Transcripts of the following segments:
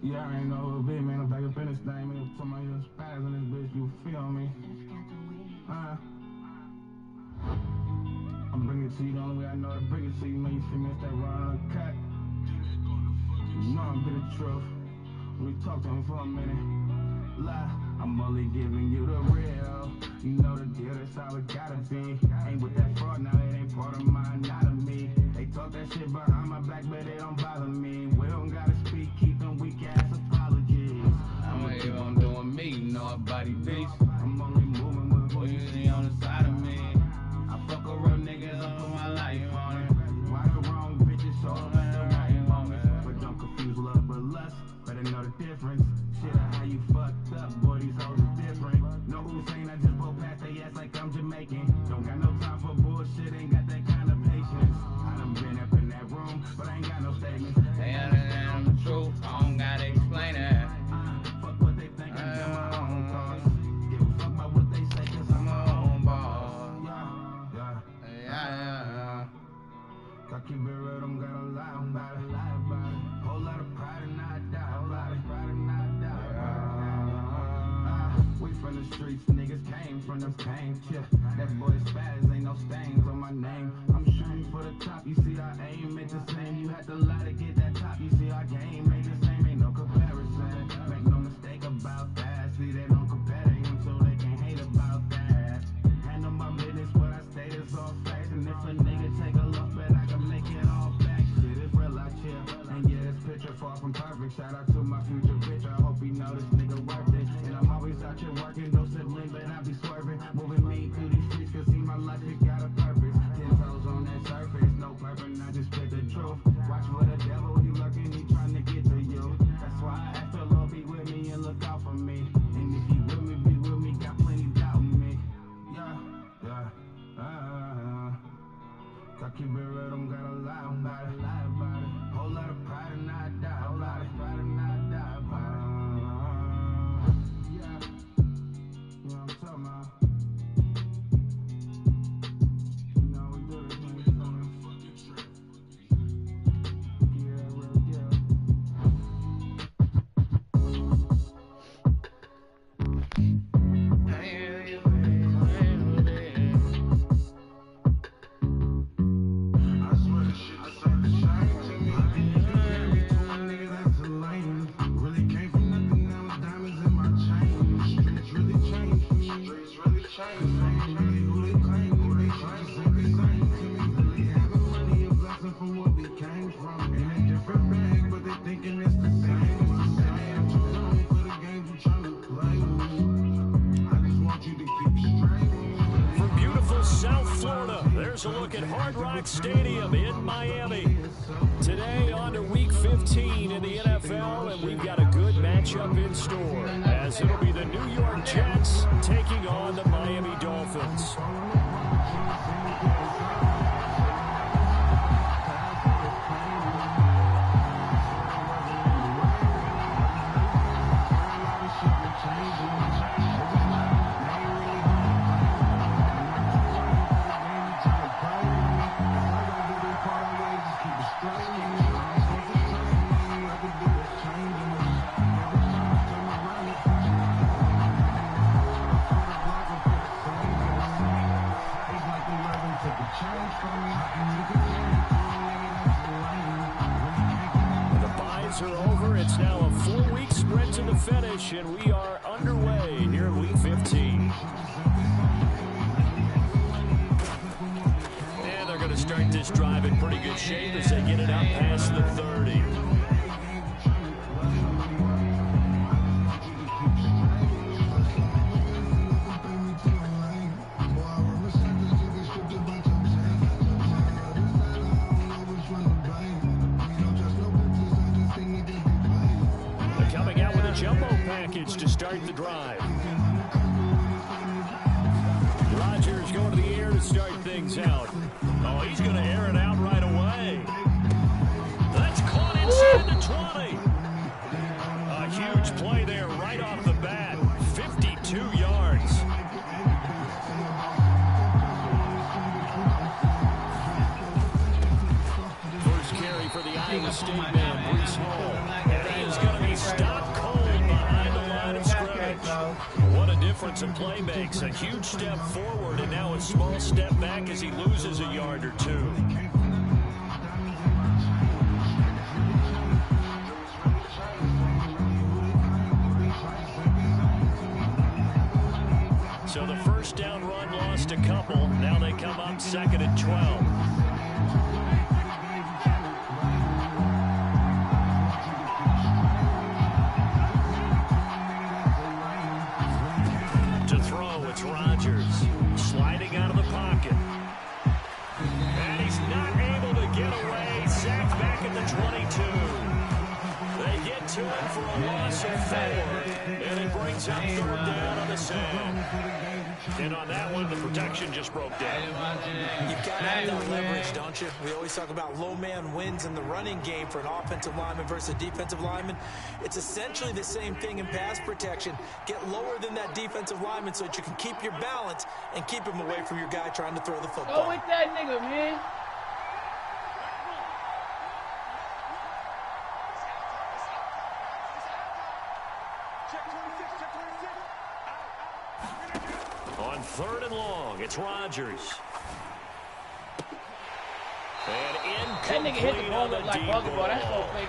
Yeah, I ain't know who it be, man. I'm back up in this thing, man. Put my spaz in this bitch, you feel me? I'm bringing it to you the only way I know to bring it to you, man. You feel me? It's that raw cut. You know I'm the truth. We talk to him for a minute. Lie, I'm only giving you the real. You know the deal, that's how it gotta be. Ain't with that fraud, now it ain't part of my anatomy. They talk that shit behind my back, but they don't bother me. We don't gotta speak, keep them weak ass apologies. I'm doing me, you know a body beast. I'm only moving with who usually on the side of me. I fuck a real niggas, I put my life on it. Why the wrong bitches so at the right moment? But don't confuse love with lust, better know the difference. Shit, how you fucked up, boy, these hoes is different. No Hussein, I just blow past they ass like I'm Jamaican. Don't got no time for bullshit, ain't got that kind of patience. I done been up in that room, but I ain't got no statements. They understand the truth, I don't gotta explain it. Fuck what they think, I got my own thoughts. Give a fuck about what they say, cause I'm my own boss. Yeah. Gotta keep it real, don't gotta lie about it. Whole lot of pride and I die. We from the streets, niggas came from the pain. Yeah, that boy Spaz, ain't no stains on my name. I'm shooting for the top, you see I aim at the same. You had to lie to get that top, you see our game ain't the same, ain't no comparison. Make no mistake about that. See they don't compare to him, so they can't hate about that. Handle my business, but I stay this all facts. And if a nigga take a look, bet I can make it all back. Shit is real out here, and yeah, this picture far from perfect. Shout out to my future bitch, I hope he know this nigga worth it. And I'm always out here working, no sibling, but I be swerving. Moving me through these streets, cause see my life, it got a purpose. 10 toes on that surface, no purpose, I just spit the truth. Watch for the devil, he lurking, he trying to get to you. That's why I ask the Lord be with me and look out for me. And if he with me, be with me, got plenty doubt in me. Yeah. Gotta keep it real, don't gotta lie about it. Whole lot of pride and I die. Yeah. You know what I'm talking about? You know we do this, man. It's on the fucking trip. Yeah, real deal. I swear this shit is such a shame to me. Compare me to a nigga that's a lame. Really came from nothing, now it's diamonds in my chain. Streets really changed me. Really who they claim, who they trying to say the same to me. Really having money, a blessing from what we came from. In a different bag, but they thinking it's the same. I'm too young for the games you trying to play. I just want you to keep straight. From beautiful South Florida, there's a look at Hard Rock Stadium in Miami. Today on to Week 15 in the NFL, and we've got a good matchup in store, as it'll be the New York Jets taking on the Miami Dolphins. The byes are over. It's now a 4-week sprint to the finish, and we are underway here in Week 15. And they're going to start this drive in pretty good shape as they get it out past the 30. Jumbo package to start the drive. Rodgers going to the air to start things out. Oh, he's going to air it out right away. That's caught inside the 20. A huge play there right off the bat. 52 yards. First carry for the Iowa State man, Brees Hall. And he is going to be difference a play makes. A huge step forward and now a small step back as he loses a yard or two. So the first down run lost a couple. Now they come up 2nd and 12. Rodgers sliding out of the pocket. And he's not able to get away. Sacked back at the 22. They get to him for a loss of 4. And it brings up 3rd down on the sand. And on that one, the protection just broke down. You've got to have that leverage, don't you? We always talk about low man wins in the running game for an offensive lineman versus a defensive lineman. It's essentially the same thing in pass protection. Get lower than that defensive lineman so that you can keep your balance and keep him away from your guy trying to throw the football. Go with that nigga, man. On 3rd and long, it's Rodgers. And that nigga hit the ball like basketball. That's so fake.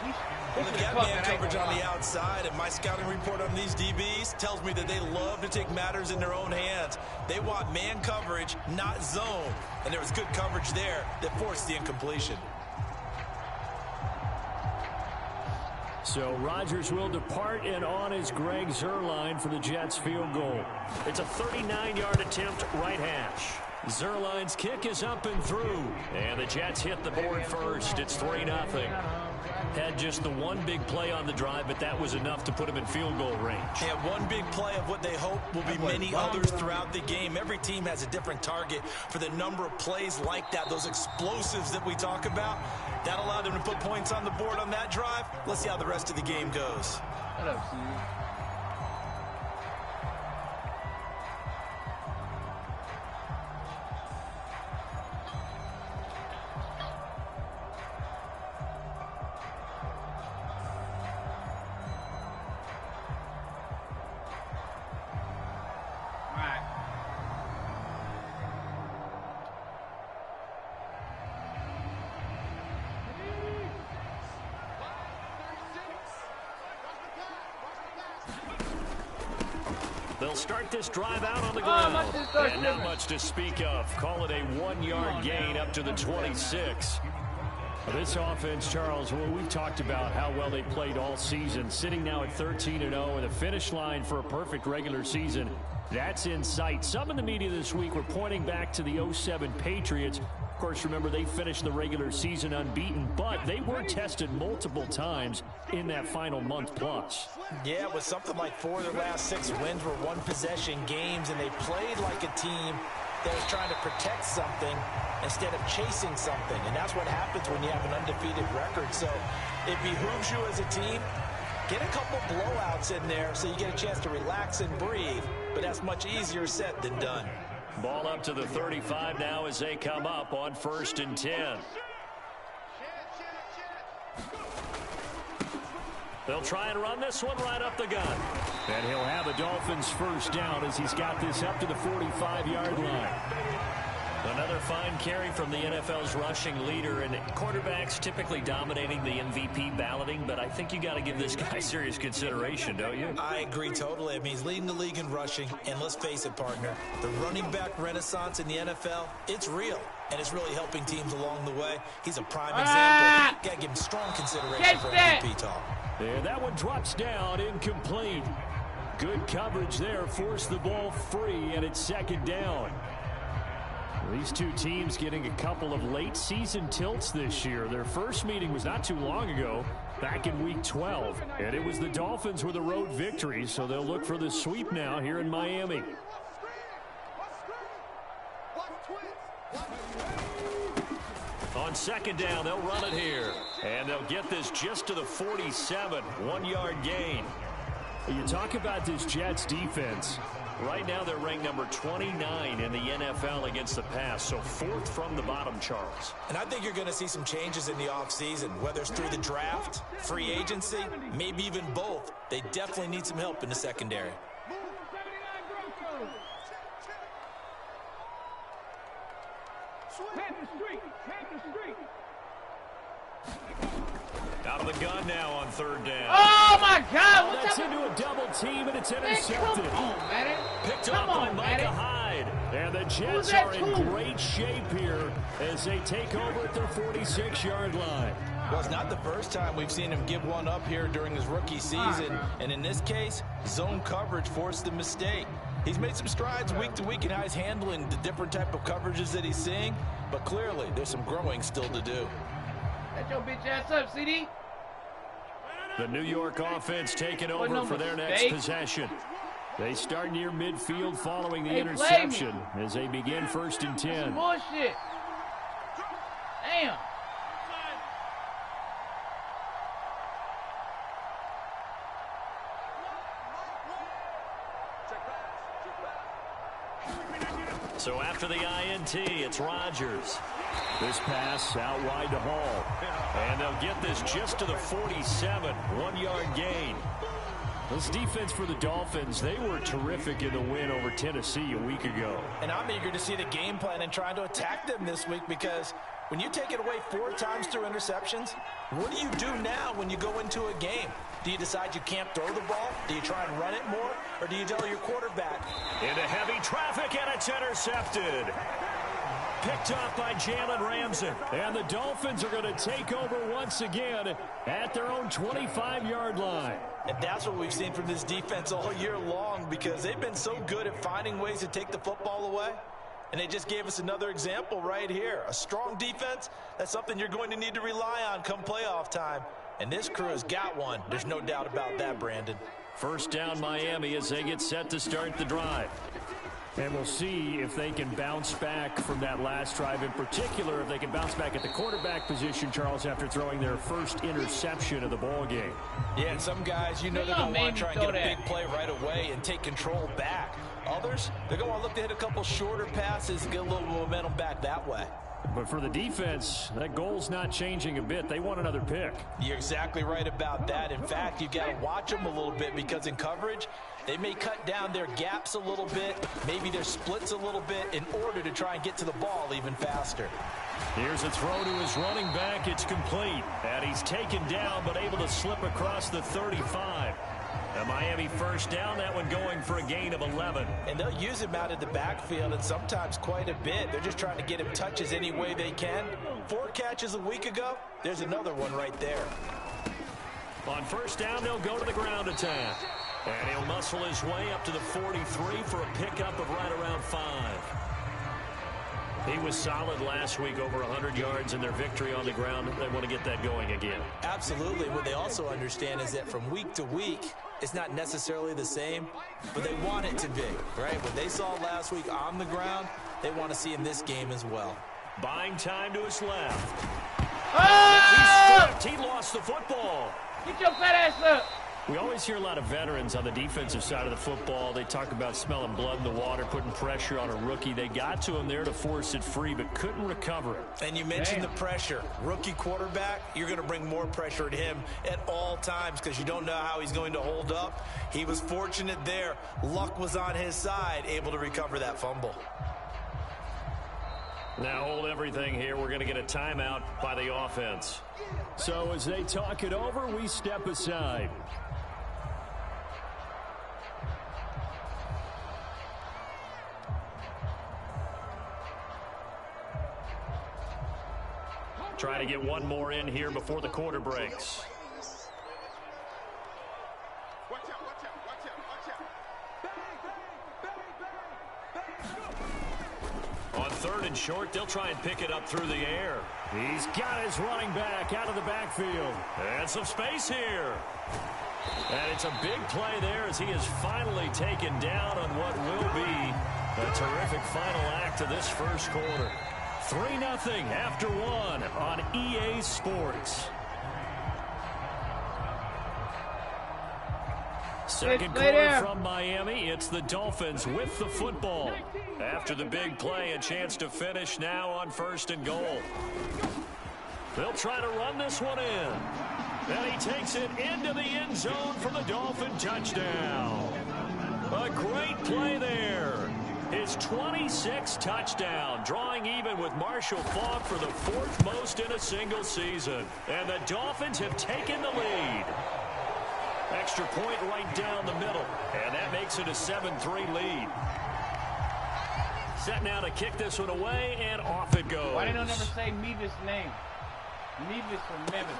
Well, they've got man coverage on the outside, and my scouting report on these DBs tells me that they love to take matters in their own hands. They want man coverage, not zone. And there was good coverage there that forced the incompletion. So Rodgers will depart, and on is Greg Zuerlein for the Jets field goal. It's a 39-yard attempt, right hash. Zuerlein's kick is up and through, and the Jets hit the board first. It's 3-0. Had just the one big play on the drive, but that was enough to put him in field goal range. Yeah, one big play of what they hope will be many others throughout the game. Every team has a different target for the number of plays like that, those explosives that we talk about. That allowed them to put points on the board on that drive. Let's see how the rest of the game goes. What up, Steve? They'll start this drive out on the ground. And not much to speak of. Call it a 1-yard gain up to the 26. This offense, Charles, well, we've talked about how well they played all season. Sitting now at 13-0 and a finish line for a perfect regular season. That's in sight. Some in the media this week were pointing back to the 07 Patriots. Of course, remember, they finished the regular season unbeaten, but they were tested multiple times in that final month plus. Yeah, it was something like 4 of their last 6 wins were one-possession games, and they played like a team that was trying to protect something instead of chasing something. And that's what happens when you have an undefeated record. So it behooves you as a team, get a couple blowouts in there so you get a chance to relax and breathe. But that's much easier said than done. Ball up to the 35 now as they come up on 1st and 10. They'll try and run this one right up the gun. And he'll have a Dolphins first down as he's got this up to the 45-yard line. Another fine carry from the NFL's rushing leader, and quarterbacks typically dominating the MVP balloting, but I think you got to give this guy serious consideration, don't you? I agree totally. I mean, he's leading the league in rushing, and let's face it, partner, the running back renaissance in the NFL, it's real, and it's really helping teams along the way. He's a prime example. Got to give him strong consideration for MVP talk. There, that one drops down, incomplete. Good coverage there, forced the ball free, and it's 2nd down. These two teams getting a couple of late season tilts this year. Their first meeting was not too long ago, back in week 12. And it was the Dolphins with a road victory, so they'll look for the sweep now here in Miami. On 2nd down, they'll run it here. And they'll get this just to the 47, 1-yard gain. You talk about this Jets defense. Right now, they're ranked number 29 in the NFL against the pass, so 4th from the bottom, Charles. And I think you're going to see some changes in the offseason, whether it's through the draft, free agency, maybe even both. They definitely need some help in the secondary. Out of the gun now on third down. Oh, my God. What's That's up? into a double team, and it's Man, intercepted. come on, man. Picked Come up by on, Micah man. Hyde. And the Jets that are in to? great shape here as they take over at their 46-yard line. Well, it's not the first time we've seen him give one up here during his rookie season. And in this case, zone coverage forced the mistake. He's made some strides week to week in how he's handling the different type of coverages that he's seeing. But clearly, there's some growing still to do. Let your bitch ass up, CD. The New York offense taking What over for number? their next Fake? possession. They start near midfield following the Hey, play interception me. as they begin 1st and 10. Bullshit. Damn. So after the INT, it's Rodgers. This pass out wide to Hall. And they'll get this just to the 47, 1-yard gain. This defense for the Dolphins, they were terrific in the win over Tennessee a week ago. And I'm eager to see the game plan and trying to attack them this week, because when you take it away 4 times through interceptions, what do you do now when you go into a game? Do you decide you can't throw the ball? Do you try and run it more? Or do you tell your quarterback? Into heavy traffic, and it's intercepted. Picked off by Jalen Ramsey. And the Dolphins are going to take over once again at their own 25-yard line. And that's what we've seen from this defense all year long, because they've been so good at finding ways to take the football away. And they just gave us another example right here. A strong defense, that's something you're going to need to rely on come playoff time. And this crew has got one. There's no doubt about that, Brandon. First down Miami as they get set to start the drive. And we'll see if they can bounce back from that last drive, in particular if they can bounce back at the quarterback position, Charles, after throwing their first interception of the ball game. Yeah, and some guys, you know, they're going to want to try and get a big play right away and take control back. Others, they're going to look to hit a couple shorter passes and get a little momentum back that way. But for the defense, that goal's not changing a bit. They want another pick. You're exactly right about that. In fact, you've got to watch them a little bit, because in coverage, they may cut down their gaps a little bit, maybe their splits a little bit, in order to try and get to the ball even faster. Here's a throw to his running back. It's complete. And he's taken down, but able to slip across the 35. A Miami first down, that one going for a gain of 11. And they'll use him out of the backfield, and sometimes quite a bit. They're just trying to get him touches any way they can. 4 catches a week ago. There's another one right there. On first down, they'll go to the ground attack. And he'll muscle his way up to the 43 for a pickup of right around 5. He was solid last week, over 100 yards in their victory on the ground. They want to get that going again. Absolutely. What they also understand is that from week to week, it's not necessarily the same, but they want it to be, right? What they saw last week on the ground, they want to see in this game as well. Buying time to his left. Oh! He's stripped. He lost the football. Get your fat ass up. We always hear a lot of veterans on the defensive side of the football. They talk about smelling blood in the water, putting pressure on a rookie. They got to him there to force it free, but couldn't recover it. And you mentioned the pressure. Rookie quarterback, you're going to bring more pressure at him at all times, because you don't know how he's going to hold up. He was fortunate there. Luck was on his side, able to recover that fumble. Now hold everything here. We're going to get a timeout by the offense. So as they talk it over, we step aside. Try to get one more in here before the quarter breaks. On third and short, they'll try and pick it up through the air. He's got his running back out of the backfield. And some space here. And it's a big play there as he is finally taken down on what will be a terrific final act of this first quarter. 3-0 after 1 on EA Sports. Second quarter from Miami. It's the Dolphins with the football. After the big play, a chance to finish now on 1st and goal. They'll try to run this one in. And he takes it into the end zone for the Dolphin touchdown. A great play there. his 26th touchdown, drawing even with Marshall Faulk for the 4th most in a single season. And the Dolphins have taken the lead. Extra point right down the middle, and that makes it a 7-3 lead. Set now to kick this one away, and off it goes. Why they don't ever say Mevis' name? Mevis or Mevis.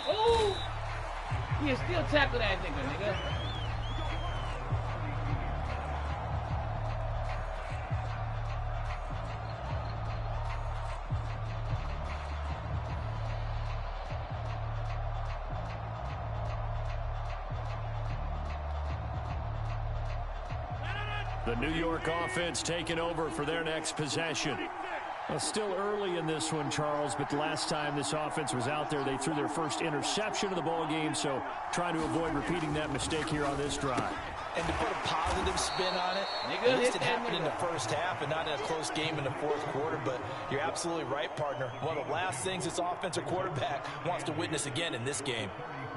Oh! He can still tackle that nigga. The New York offense taking over for their next possession. Well, still early in this one, Charles, but the last time this offense was out there, they threw their first interception of the ball game, so trying to avoid repeating that mistake here on this drive. And to put a positive spin on it, at least it happened in the first half and not in a close game in the fourth quarter, but you're absolutely right, partner. One of the last things this offensive quarterback wants to witness again in this game.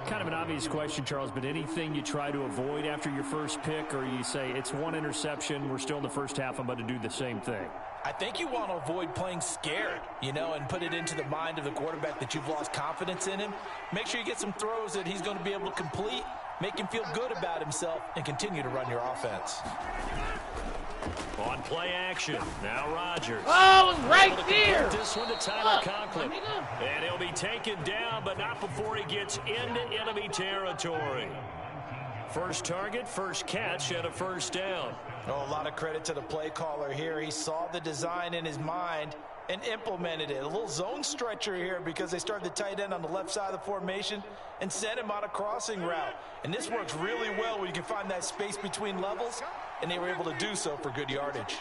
Kind of an obvious question, Charles, but anything you try to avoid after your first pick, or you say it's one interception, we're still in the first half, I'm about to do the same thing? I think you want to avoid playing scared, and put it into the mind of the quarterback that you've lost confidence in him. Make sure you get some throws that he's going to be able to complete, make him feel good about himself, and continue to run your offense. On play action, now Rodgers. Oh, right there. This one to Tyler Conklin. And he'll be taken down, but not before he gets into enemy territory. First target, first catch, and a first down. Oh, a lot of credit to the play caller here. He saw the design in his mind and implemented it. A little zone stretcher here because they started the tight end on the left side of the formation and sent him on a crossing route. And this works really well when you can find that space between levels, and they were able to do so for good yardage.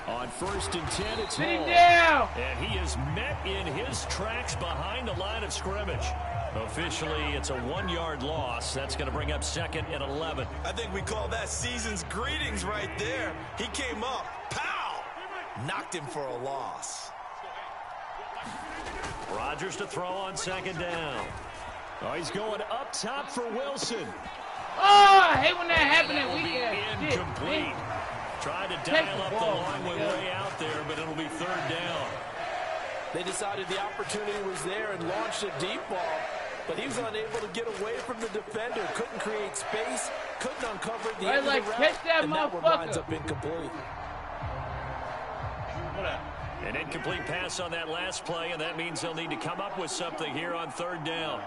On 1st and 10, it's Sit him Hall. down. And he is met in his tracks behind the line of scrimmage. Officially, it's a 1-yard loss. That's going to bring up 2nd and 11. I think we call that season's greetings right there. He came up, pow! Knocked him for a loss. Rodgers to throw on 2nd down. Oh, he's going up top for Wilson. Oh, I hate when that happens That'll that be weekend. incomplete. Tried to dial up the long way out there, but it'll be 3rd down. They decided the opportunity was there and launched a deep ball, but he was unable to get away from the defender. Couldn't create space, couldn't uncover the end of the route, catch that and that one motherfucker. winds up incomplete. What up? An incomplete pass on that last play, and that means they'll need to come up with something here on 3rd down.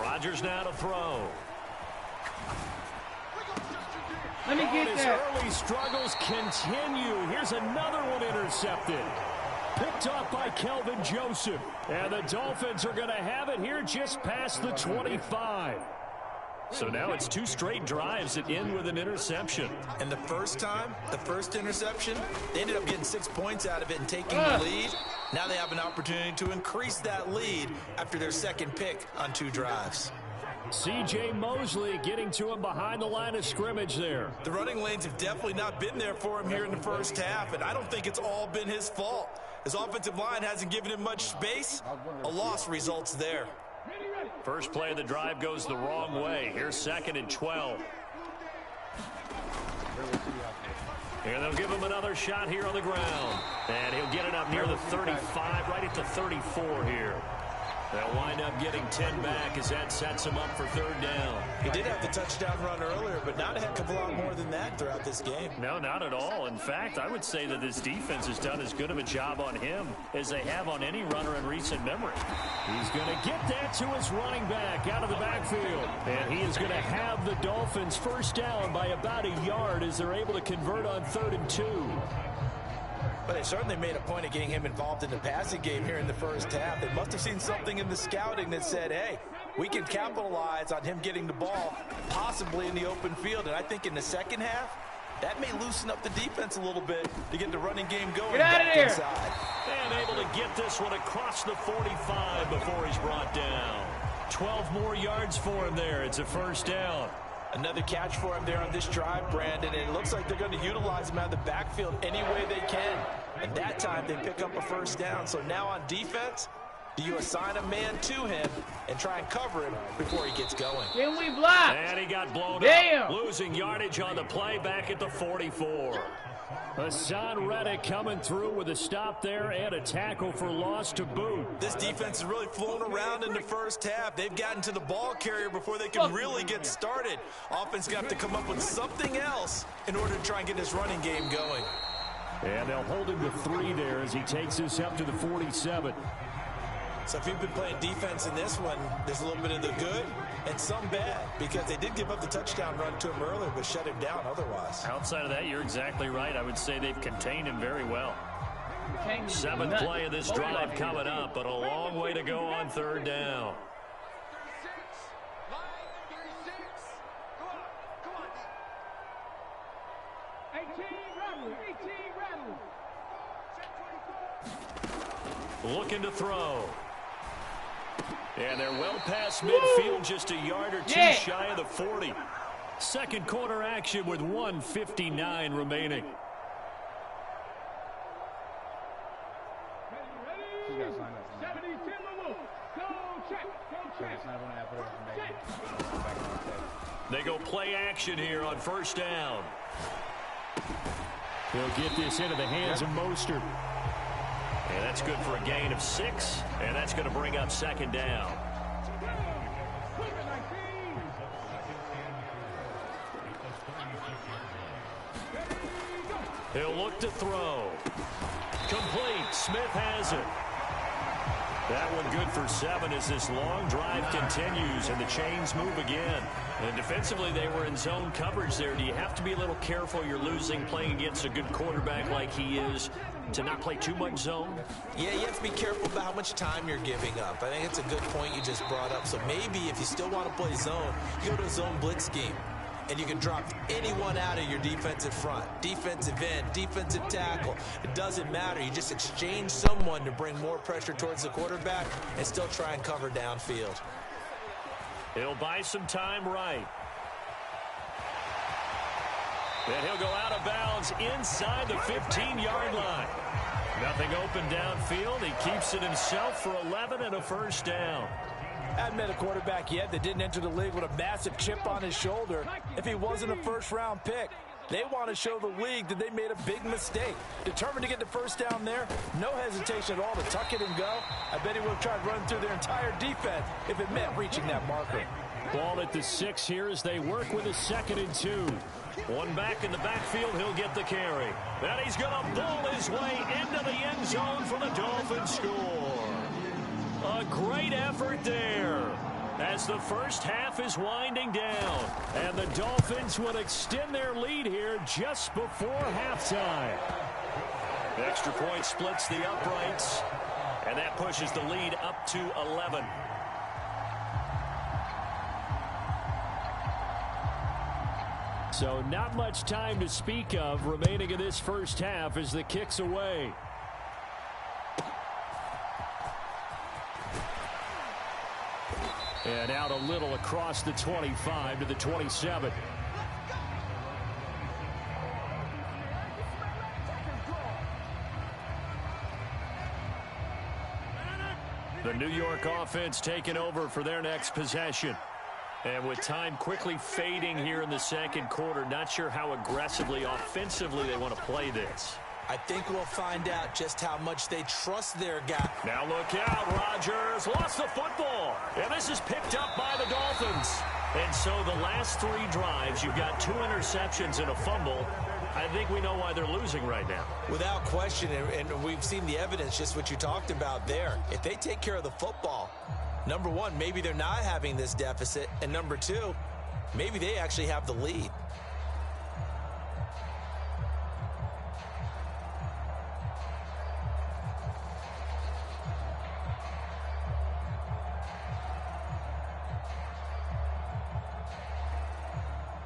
Rodgers now to throw. Let me get His that. early struggles continue. Here's another one intercepted. Picked off by Kelvin Joseph. And the Dolphins are going to have it here just past the 25. So now it's 2 straight drives that end with an interception. And the first time, the first interception, they ended up getting 6 points out of it and taking the lead. Now they have an opportunity to increase that lead after their 2nd pick on 2 drives. C.J. Mosley getting to him behind the line of scrimmage there. The running lanes have definitely not been there for him here in the first half, and I don't think it's all been his fault. His offensive line hasn't given him much space. A loss results there. First play of the drive goes the wrong way. Here's 2nd and 12. And they'll give him another shot here on the ground. And he'll get it up near the 35, right at the 34 here. They'll wind up getting 10 back as that sets him up for 3rd down. He did have the touchdown run earlier, but not a heck of a lot more than that throughout this game. No, not at all. In fact, I would say that this defense has done as good of a job on him as they have on any runner in recent memory. He's going to get that to his running back out of the backfield. And he is going to have the Dolphins first down by about a yard as they're able to convert on 3rd and 2. But they certainly made a point of getting him involved in the passing game here in the first half. They must have seen something in the scouting that said, hey, we can capitalize on him getting the ball, possibly in the open field. And I think in the second half, that may loosen up the defense a little bit to get the running game going. Get out of there. Inside. And able to get this one across the 45 before he's brought down. 12 more yards for him there. It's a first down. Another catch for him there on this drive, Brandon, and it looks like they're going to utilize him out of the backfield any way they can. And that time they pick up a first down. So now on defense, do you assign a man to him and try and cover him before he gets going? Can we block? And he got blown Damn. up, losing yardage on the play back at the 44. Hassan Reddick coming through with a stop there and a tackle for loss to boot. This defense is really flown around in the first half. They've gotten to the ball carrier before they can really get started. Offense got to come up with something else in order to try and get this running game going. And they'll hold him to 3 there as he takes us up to the 47. So if you've been playing defense in this one, there's a little bit of the good and some bad, because they did give up the touchdown run to him earlier but shut him down otherwise. Outside of that, you're exactly right. I would say they've contained him very well. 7th play of this drive coming up, but a long way to go on 3rd down. Looking to throw. And they're well past midfield, just a yard or 2 shy of the 40. Second quarter action with 1:59 remaining. They go play action here on 1st down. They'll get this into the hands of Mostert. And that's good for a gain of 6, and that's going to bring up 2nd down. He'll look to throw. Complete. Smith has it. That one good for 7 as this long drive continues and the chains move again. And defensively, they were in zone coverage there. Do you have to be a little careful? You're losing playing against a good quarterback like he is to not play too much zone? Yeah, you have to be careful about how much time you're giving up. I think it's a good point you just brought up. So maybe if you still want to play zone, you go to a zone blitz scheme. And you can drop anyone out of your defensive front. Defensive end, defensive tackle. It doesn't matter. You just exchange someone to bring more pressure towards the quarterback and still try and cover downfield. He'll buy some time right. And he'll go out of bounds inside the 15-yard line. Nothing open downfield. He keeps it himself for 11 and a first down. Hadn't met a quarterback yet that didn't enter the league with a massive chip on his shoulder if he wasn't a first-round pick. They want to show the league that they made a big mistake. Determined to get the first down there, no hesitation at all to tuck it and go. I bet he would have tried running through their entire defense if it meant reaching that marker. Ball at the 6 here as they work with a 2nd and 2. One back in the backfield, he'll get the carry. And he's going to ball his way into the end zone for the Dolphins score. A great effort there as the first half is winding down. And the Dolphins will extend their lead here just before halftime. Extra point splits the uprights, and that pushes the lead up to 11. So not much time to speak of remaining in this first half as the kick's away. And out a little across the 25 to the 27. The New York offense taking over for their next possession. And with time quickly fading here in the second quarter, not sure how aggressively, offensively they want to play this. I think we'll find out just how much they trust their guy. Now look out, Rodgers lost the football. And this is picked up by the Dolphins. And so the last 3 drives, you've got 2 interceptions and a fumble. I think we know why they're losing right now. Without question, and we've seen the evidence, just what you talked about there. If they take care of the football, number 1, maybe they're not having this deficit. And number 2, maybe they actually have the lead.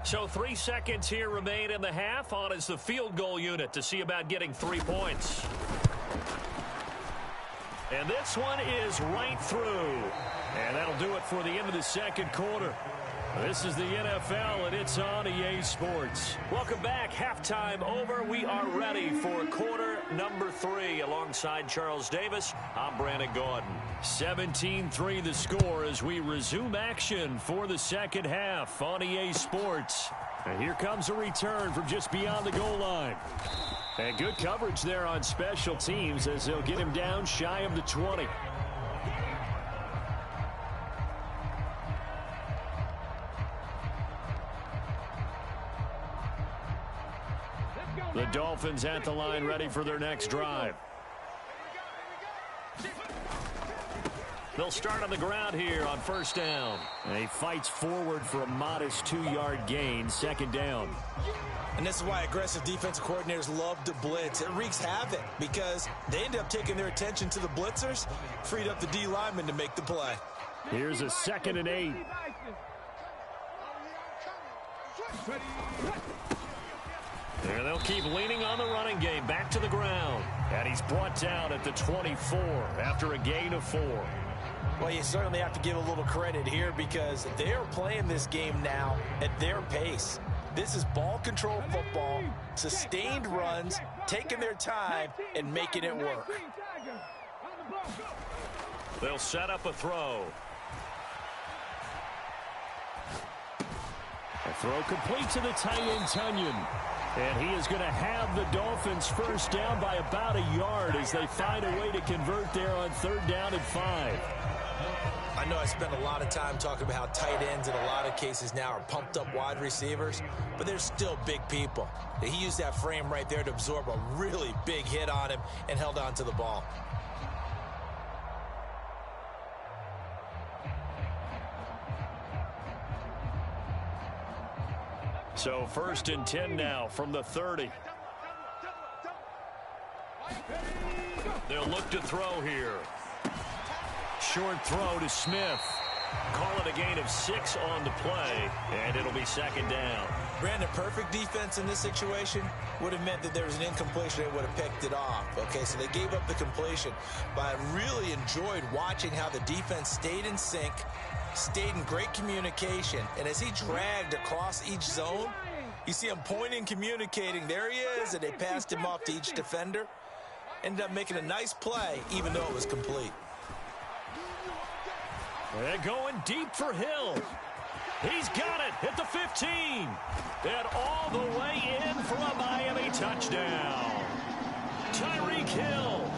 So 3 seconds here remain in the half. On is the field goal unit to see about getting 3 points. And this one is right through. And that'll do it for the end of the second quarter. This is the NFL, and it's on EA Sports. Welcome back. Halftime over. We are ready for quarter number 3. Alongside Charles Davis, I'm Brandon Gaudin. 17-3 the score as we resume action for the second half on EA Sports. And here comes a return from just beyond the goal line. And good coverage there on special teams as they'll get him down shy of the 20. The Dolphins at the line ready for their next drive. They'll start on the ground here on first down. And he fights forward for a modest 2-yard gain, second down. And this is why aggressive defensive coordinators love to blitz. It wreaks havoc because they end up taking their attention to the blitzers, freed up the D lineman to make the play. Here's a 2nd and 8. There they'll keep leaning on the running game. Back to the ground. And he's brought down at the 24 after a gain of 4. Well, you certainly have to give a little credit here because they're playing this game now at their pace. This is ball control football, sustained runs, taking their time, and making it work. They'll set up a throw. A throw complete to the tight end, Tunyon. And he is going to have the Dolphins first down by about a yard as they find a way to convert there on 3rd down and 5. I know I spent a lot of time talking about how tight ends in a lot of cases now are pumped up wide receivers, but they're still big people. He used that frame right there to absorb a really big hit on him and held on to the ball. So 1st and 10 now from the 30. They'll look to throw here. Short throw to Smith. Call it a gain of 6 on the play, and it'll be 2nd down. Brandon, perfect defense in this situation would have meant that there was an incompletion. They would have picked it off. Okay, so they gave up the completion. But I really enjoyed watching how the defense stayed in sync, stayed in great communication, and as he dragged across each zone, you see him pointing, communicating. There he is, and they passed him off to each defender. Ended up making a nice play, even though it was complete. They're going deep for Hill. He's got it at the 15. And all the way in for a Miami touchdown. Tyreek Hill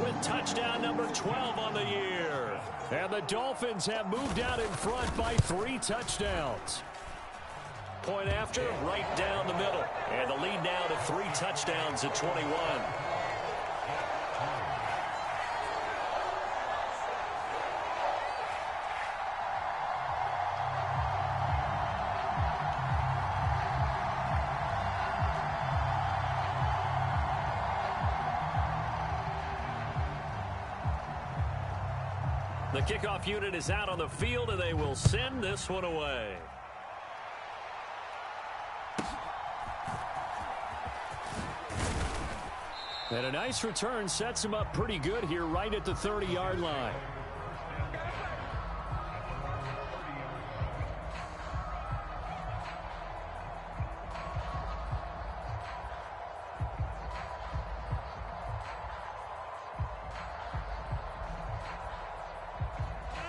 with touchdown number 12 on the year. And the Dolphins have moved out in front by 3 touchdowns. Point after, right down the middle. And the lead now to 3 touchdowns at 21. The kickoff unit is out on the field, and they will send this one away. And a nice return sets him up pretty good here right at the 30-yard line.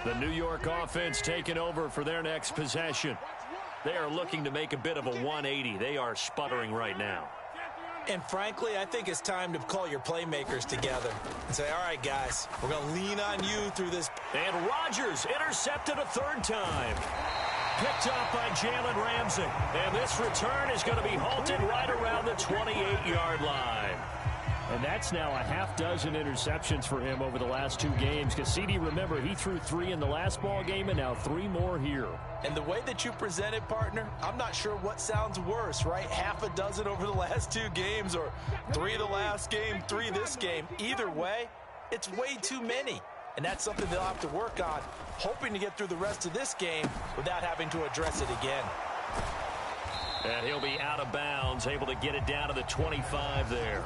The New York offense taking over for their next possession. They are looking to make a bit of a 180. They are sputtering right now. And frankly, I think it's time to call your playmakers together and say, all right, guys, we're going to lean on you through this. And Rodgers intercepted a 3rd time. Picked up by Jalen Ramsey. And this return is going to be halted right around the 28-yard line. And that's now a half dozen interceptions for him over the last 2 games. Because, CD, remember, he threw 3 in the last ball game and now 3 more here. And the way that you present it, partner, I'm not sure what sounds worse, right? Half a dozen over the last 2 games or 3 the last game, 3 this game. Either way, it's way too many. And that's something they'll have to work on, hoping to get through the rest of this game without having to address it again. And he'll be out of bounds, able to get it down to the 25 there.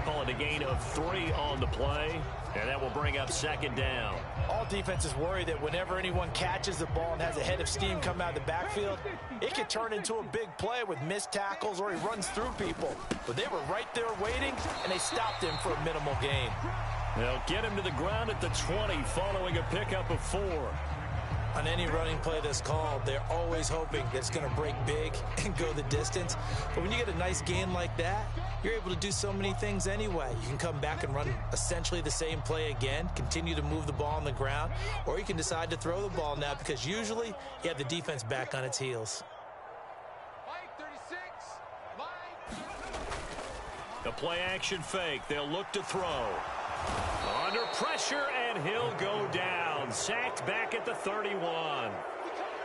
call it a gain of 3 on the play, and that will bring up second down. All defenses worry that whenever anyone catches the ball and has a head of steam come out of the backfield, it could turn into a big play with missed tackles or he runs through people. But they were right there waiting, and they stopped him for a minimal gain. They'll get him to the ground at the 20 following a pickup of 4. On any running play that's called, they're always hoping that it's going to break big and go the distance. But when you get a nice gain like that, you're able to do so many things anyway. You can come back and run essentially the same play again, continue to move the ball on the ground, or you can decide to throw the ball now because usually you have the defense back on its heels. The play action fake. They'll look to throw. Under pressure, and he'll go down. Sacked back at the 31.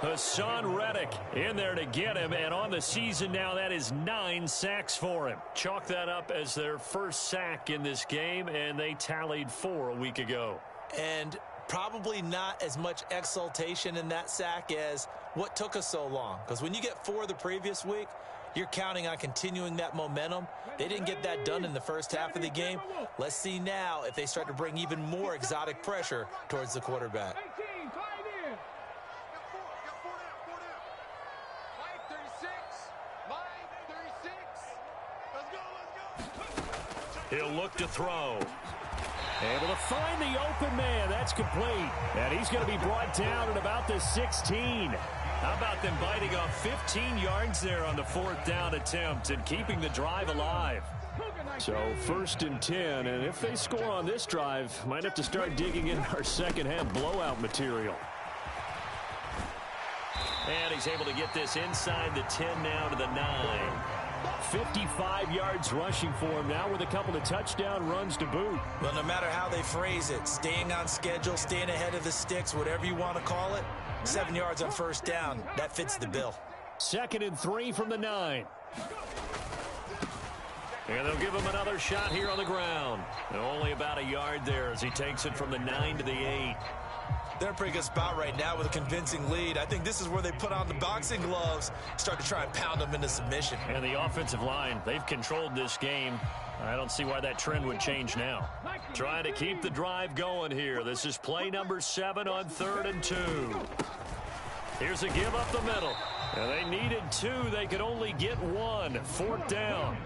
Hassan Reddick in there to get him, and on the season now, that is 9 sacks for him. Chalk that up as their first sack in this game, and they tallied 4 a week ago. And probably not as much exultation in that sack as what took us so long. Because when you get 4 the previous week, you're counting on continuing that momentum. They didn't get that done in the first half of the game. Let's see now if they start to bring even more exotic pressure towards the quarterback. He'll look to throw. Able to find the open man. That's complete. And he's going to be brought down at about the 16. How about them biting off 15 yards there on the 4th down attempt and keeping the drive alive? So 1st and 10, and if they score on this drive, might have to start digging in our second half blowout material. And he's able to get this inside the 10 now to the 9. 55 yards rushing for him now with a couple of touchdown runs to boot. Well, no matter how they phrase it, staying on schedule, staying ahead of the sticks, whatever you want to call it, 7 yards on 1st down, that fits the bill. 2nd and 3 from the 9. And they'll give him another shot here on the ground. Only about a yard there as he takes it from the 9 to the 8. They're in a pretty good spot right now with a convincing lead. I think this is where they put on the boxing gloves, start to try and pound them into submission. And the offensive line, they've controlled this game. I don't see why that trend would change now. Trying to keep the drive going here. This is play number 7 on 3rd and 2. Here's a give up the middle. And they needed 2. They could only get 1. 4th down.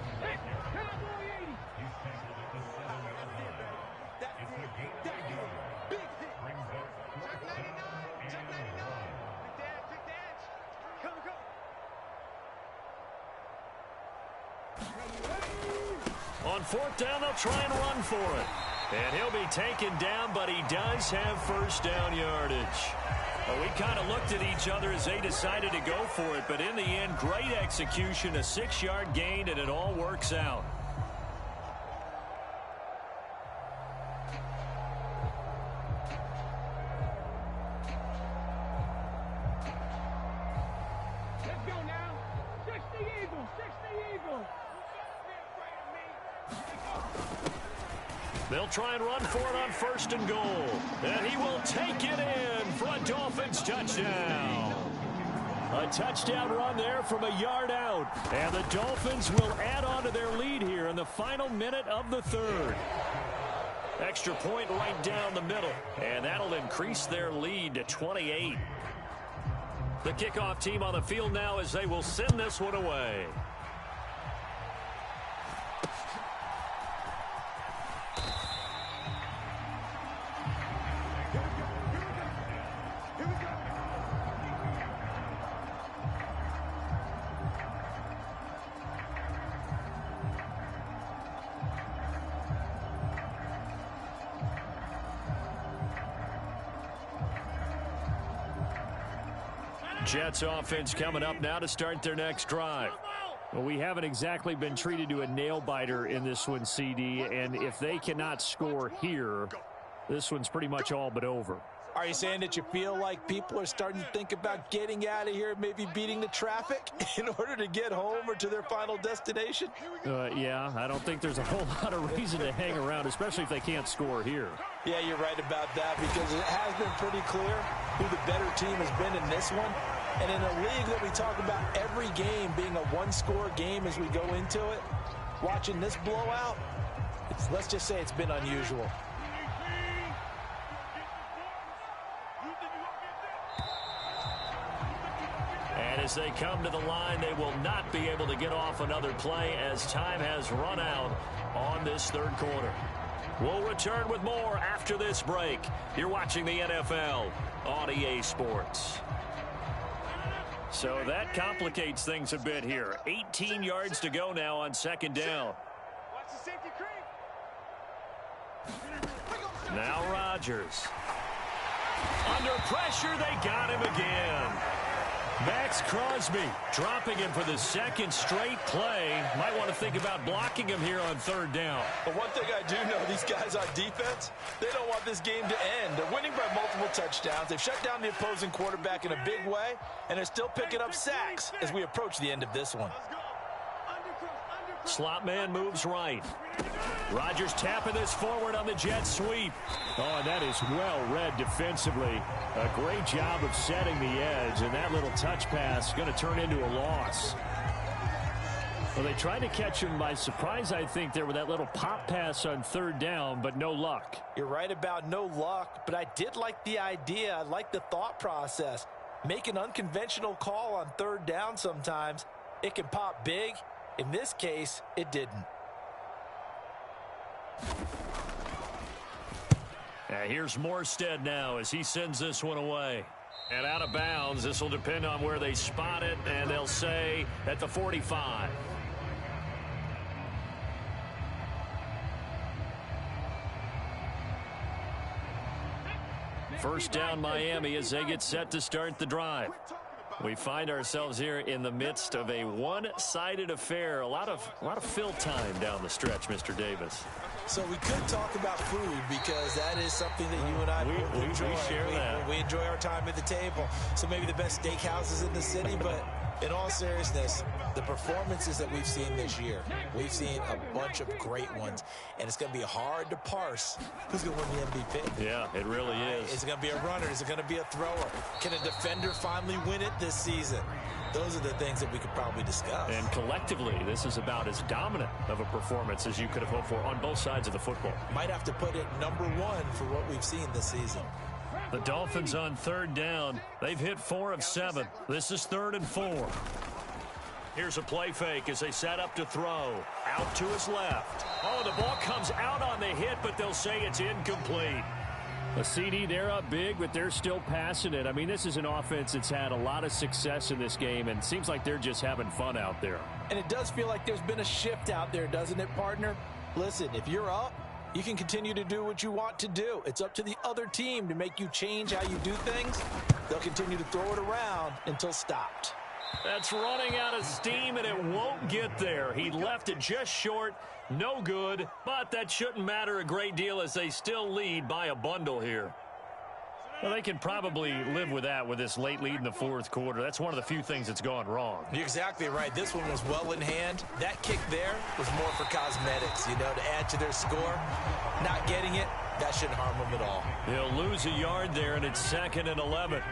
On 4th down, they'll try and run for it. And he'll be taken down, but he does have 1st down yardage. Well, we kind of looked at each other as they decided to go for it, but in the end, great execution, a 6-yard gain, and it all works out. Let's go now. 60 Eagles, 60 Eagles. They'll try and run for it on 1st and goal. And he will take it in for a Dolphins touchdown. A touchdown run there from a yard out. And the Dolphins will add on to their lead here in the final minute of the 3rd. Extra point right down the middle. And that'll increase their lead to 28. The kickoff team on the field now as they will send this one away. Jets offense coming up now to start their next drive. Well, we haven't exactly been treated to a nail-biter in this one, CD, and if they cannot score here, this one's pretty much all but over. Are you saying that you feel like people are starting to think about getting out of here, maybe beating the traffic in order to get home or to their final destination? Yeah, I don't think there's a whole lot of reason to hang around, especially if they can't score here. Yeah, you're right about that because it has been pretty clear who the better team has been in this one. And in a league that we talk about every game being a one-score game as we go into it, watching this blowout, So let's just say it's been unusual. And as they come to the line, they will not be able to get off another play as time has run out on this third quarter. We'll return with more after this break. You're watching the NFL on EA Sports. So that complicates things a bit here. 18 yards to go now on second down. Now Rodgers. Under pressure, they got him again. Max Crosby dropping him for the second straight play. Might want to think about blocking him here on third down. But one thing I do know, these guys on defense, they don't want this game to end. They're winning by multiple touchdowns. They've shut down the opposing quarterback in a big way, and they're still picking up sacks as we approach the end of this one. Slot man moves right. Rodgers tapping this forward on the jet sweep. Oh, and that is well read defensively. A great job of setting the edge, and that little touch pass is going to turn into a loss. Well, they tried to catch him by surprise, I think, there with that little pop pass on third down, but no luck. You're right about no luck, but I did like the idea. I like the thought process. Make an unconventional call on third down sometimes. It can pop big. In this case, it didn't. Here's Morstead now as he sends this one away. And out of bounds, this will depend on where they spot it, and they'll say at the 45. First down Miami as they get set to start the drive. We find ourselves here in the midst of a one-sided affair. A lot of fill time down the stretch, Mr. Davis. So we could talk about food because that is something that you and I enjoy. We share that. We enjoy our time at the table. So maybe the best steakhouses in the city, but in all seriousness, the performances that we've seen this year, we've seen a bunch of great ones, and it's going to be hard to parse who's going to win the MVP. Yeah, it really is. Is it going to be a runner? Is it going to be a thrower? Can a defender finally win it this season? Those are the things that we could probably discuss. And collectively, this is about as dominant of a performance as you could have hoped for on both sides of the football. Might have to put it number one for what we've seen this season. The Dolphins on third down. They've hit 4 of 7. This is 3rd and 4. Here's a play fake as they set up to throw. Out to his left. Oh, the ball comes out on the hit, but they'll say it's incomplete. A CD, they're up big, but they're still passing it. I mean, this is an offense that's had a lot of success in this game, and it seems like they're just having fun out there. And it does feel like there's been a shift out there, doesn't it, partner? Listen, if you're up, you can continue to do what you want to do. It's up to the other team to make you change how you do things. They'll continue to throw it around until stopped. That's running out of steam, and it won't get there. He left it just short. No good, but that shouldn't matter a great deal as they still lead by a bundle here. Well, they can probably live with that with this late lead in the fourth quarter. That's one of the few things that's gone wrong. You're exactly right. This one was well in hand. That kick there was more for cosmetics, to add to their score. Not getting it, that shouldn't harm them at all. He'll lose a yard there, and it's 2nd and 11.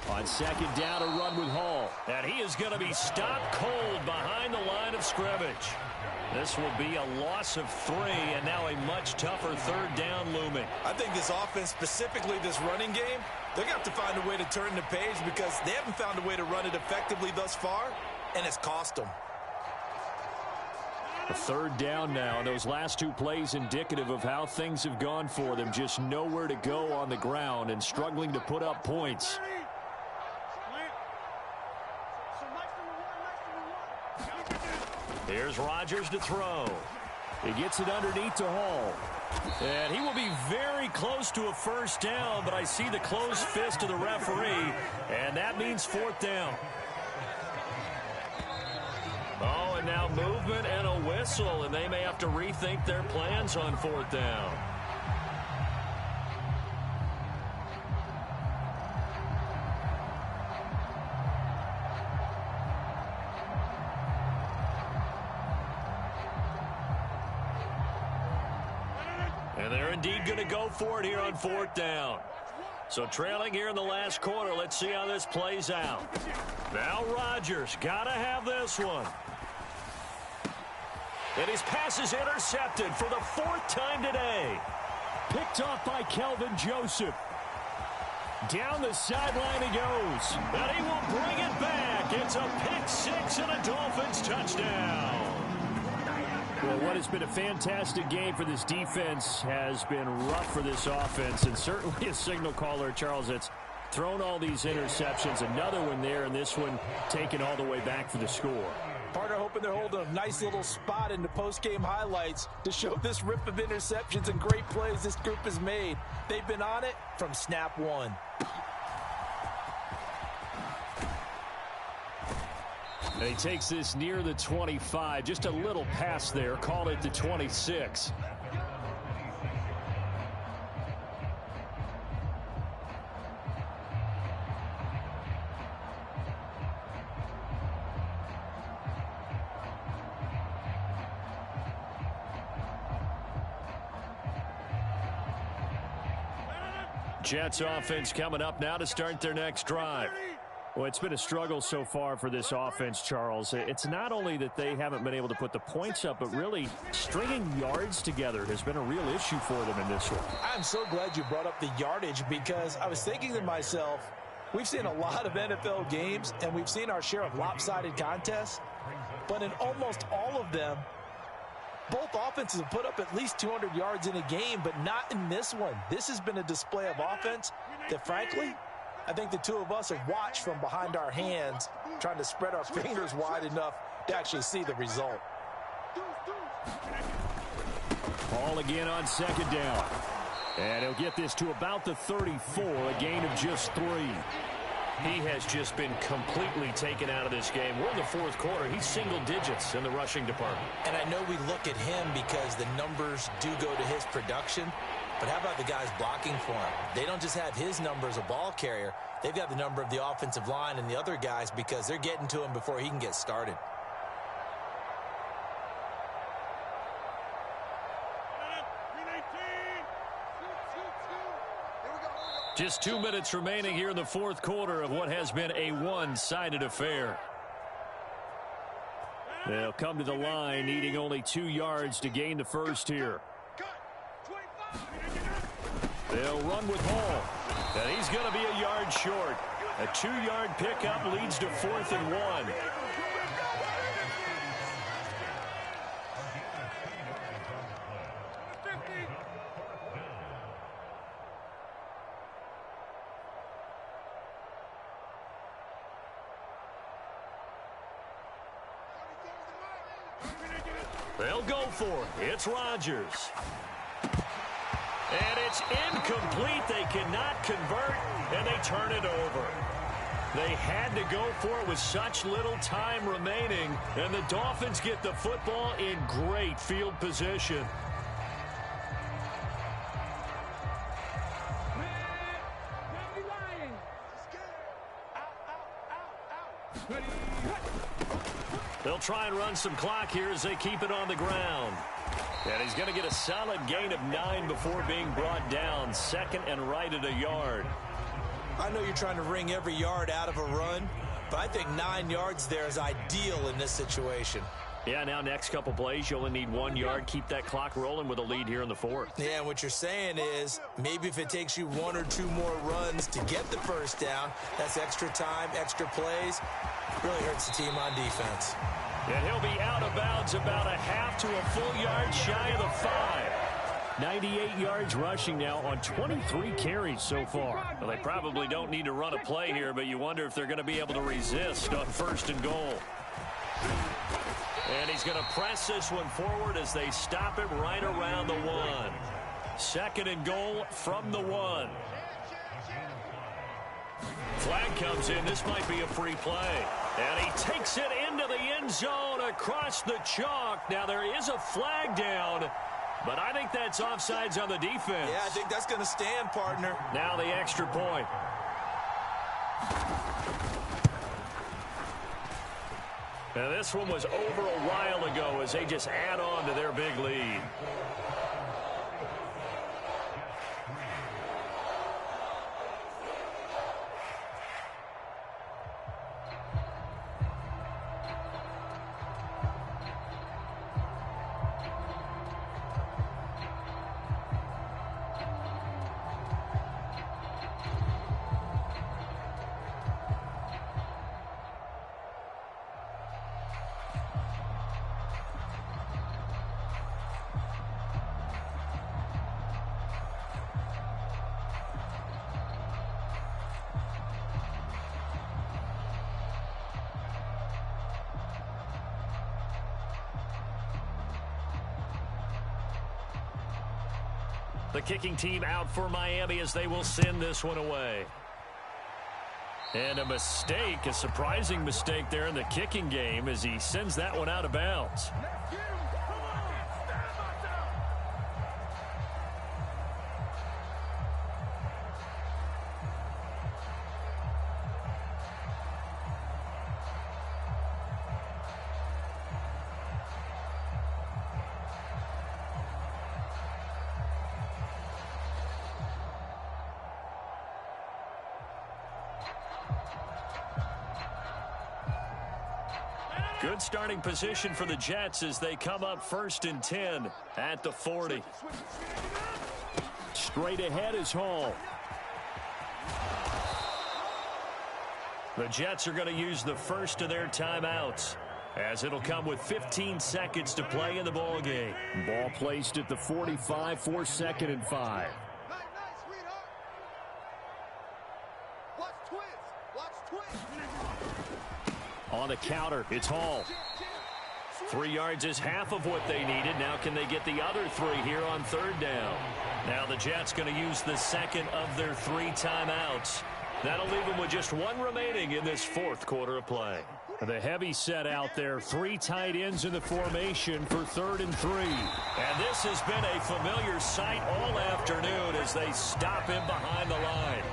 On second down, a run with Hall. And he is going to be stopped cold behind the line of scrimmage. This will be a loss of 3, and now a much tougher 3rd down looming. I think this offense, specifically this running game, they're going to have to find a way to turn the page because they haven't found a way to run it effectively thus far, and it's cost them. A 3rd down now, and those last 2 plays indicative of how things have gone for them. Just nowhere to go on the ground and struggling to put up points. Here's Rodgers to throw. He gets it underneath to Hall. And he will be very close to a first down, but I see the closed fist of the referee, and that means 4th down. Oh, and now movement and a whistle, and they may have to rethink their plans on 4th down. And they're indeed going to go for it here on 4th down. So trailing here in the last quarter. Let's see how this plays out. Now Rodgers got to have this one. And his pass is intercepted for the 4th time today. Picked off by Kelvin Joseph. Down the sideline he goes. And he will bring it back. It's a pick six and a Dolphins touchdown. Well, what has been a fantastic game for this defense has been rough for this offense, and certainly a signal caller, Charles, that's thrown all these interceptions. Another one there, and this one taken all the way back for the score. Partner hoping they're holding a nice little spot in the post-game highlights to show this rip of interceptions and great plays this group has made. They've been on it from snap one. And he takes this near the 25. Just a little pass there. Called it the 26. Jets offense coming up now to start their next drive. Well, it's been a struggle so far for this offense, Charles. It's not only that they haven't been able to put the points up, but really stringing yards together has been a real issue for them in this one. I'm so glad you brought up the yardage, because I was thinking to myself, we've seen a lot of NFL games, and we've seen our share of lopsided contests, but in almost all of them, both offenses have put up at least 200 yards in a game, but not in this one. This has been a display of offense that, frankly, I think the two of us have watched from behind our hands, trying to spread our fingers wide enough to actually see the result. Ball again on 2nd down. And he'll get this to about the 34, a gain of just 3. He has just been completely taken out of this game. We're in the 4th quarter. He's single digits in the rushing department. And I know we look at him because the numbers do go to his production. But how about the guys blocking for him? They don't just have his number as a ball carrier. They've got the number of the offensive line and the other guys, because they're getting to him before he can get started. Just 2 minutes remaining here in the 4th quarter of what has been a one-sided affair. They'll come to the line, needing only 2 yards to gain the first here. They'll run with Hall, and he's going to be a yard short. A 2-yard pickup leads to 4th and 1. They'll go for it. It's Rodgers. And it's incomplete. They cannot convert, and they turn it over. They had to go for it with such little time remaining, and the Dolphins get the football in great field position. They'll try and run some clock here as they keep it on the ground. And he's going to get a solid gain of 9 before being brought down. 2nd and right at a yard. I know you're trying to wring every yard out of a run, but I think 9 yards there is ideal in this situation. Yeah, now next couple plays, you only need 1 yard. Keep that clock rolling with a lead here in the 4th. Yeah, and what you're saying is maybe if it takes you 1 or 2 more runs to get the first down, that's extra time, extra plays. Really hurts the team on defense. And he'll be out of bounds about a half to a full yard shy of the 5. 98 yards rushing now on 23 carries so far. Well, they probably don't need to run a play here, but you wonder if they're going to be able to resist on 1st and goal. And he's going to press this one forward as they stop it right around the 1. 2nd and goal from the 1. Flag comes in. This might be a free play. And he takes it into the end zone across the chalk. Now there is a flag down, but I think that's offsides on the defense. Yeah, I think that's going to stand, partner. Now the extra point. Now this one was over a while ago as they just add on to their big lead. The kicking team out for Miami as they will send this one away. And a mistake, a surprising mistake there in the kicking game as he sends that one out of bounds. Good starting position for the Jets as they come up 1st and 10 at the 40. Straight ahead is Hall. The Jets are going to use the first of their timeouts as it'll come with 15 seconds to play in the ball game. Ball placed at the 45 for 2nd and 5. On the counter, it's Hall. 3 yards is half of what they needed. Now can they get the other 3 here on 3rd down? Now the Jets going to use the second of their 3 timeouts. That'll leave them with just 1 remaining in this 4th quarter of play. The heavy set out there. 3 tight ends in the formation for 3rd and 3. And this has been a familiar sight all afternoon as they stop him behind the line.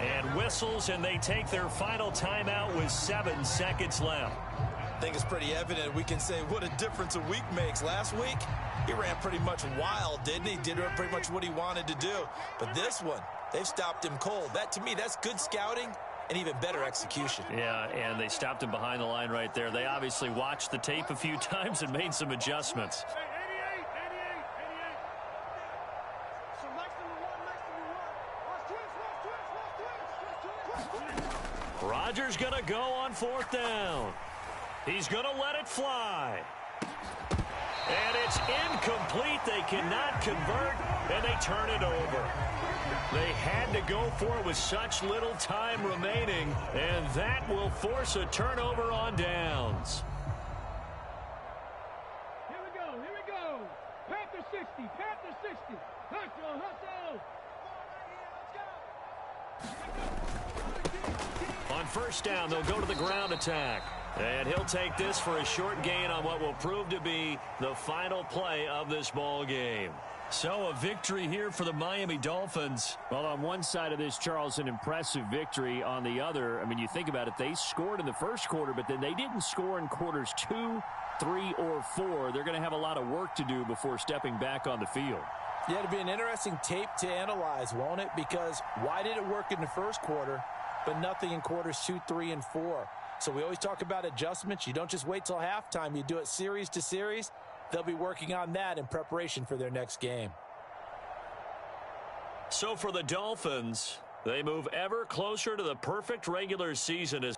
And whistles, and they take their final timeout with 7 seconds left. I think it's pretty evident. We can say what a difference a week makes. Last week, he ran pretty much wild, didn't he? Did pretty much what he wanted to do. But this one, they've stopped him cold. That, to me, that's good scouting and even better execution. Yeah, and they stopped him behind the line right there. They obviously watched the tape a few times and made some adjustments. Rodgers going to go on 4th down. He's going to let it fly. And it's incomplete. They cannot convert, and they turn it over. They had to go for it with such little time remaining, and that will force a turnover on downs. Here we go. Panther 60, Panther 60. Hustle. On 1st down, they'll go to the ground attack. And he'll take this for a short gain on what will prove to be the final play of this ball game. So a victory here for the Miami Dolphins. Well, on one side of this, Charles, an impressive victory. On the other, I mean, you think about it, they scored in the 1st quarter, but then they didn't score in quarters 2, 3, or 4. They're going to have a lot of work to do before stepping back on the field. Yeah, it'll be an interesting tape to analyze, won't it? Because why did it work in the 1st quarter, but nothing in quarters 2, 3, and 4? So we always talk about adjustments. You don't just wait till halftime. You do it series to series. They'll be working on that in preparation for their next game. So for the Dolphins, they move ever closer to the perfect regular season as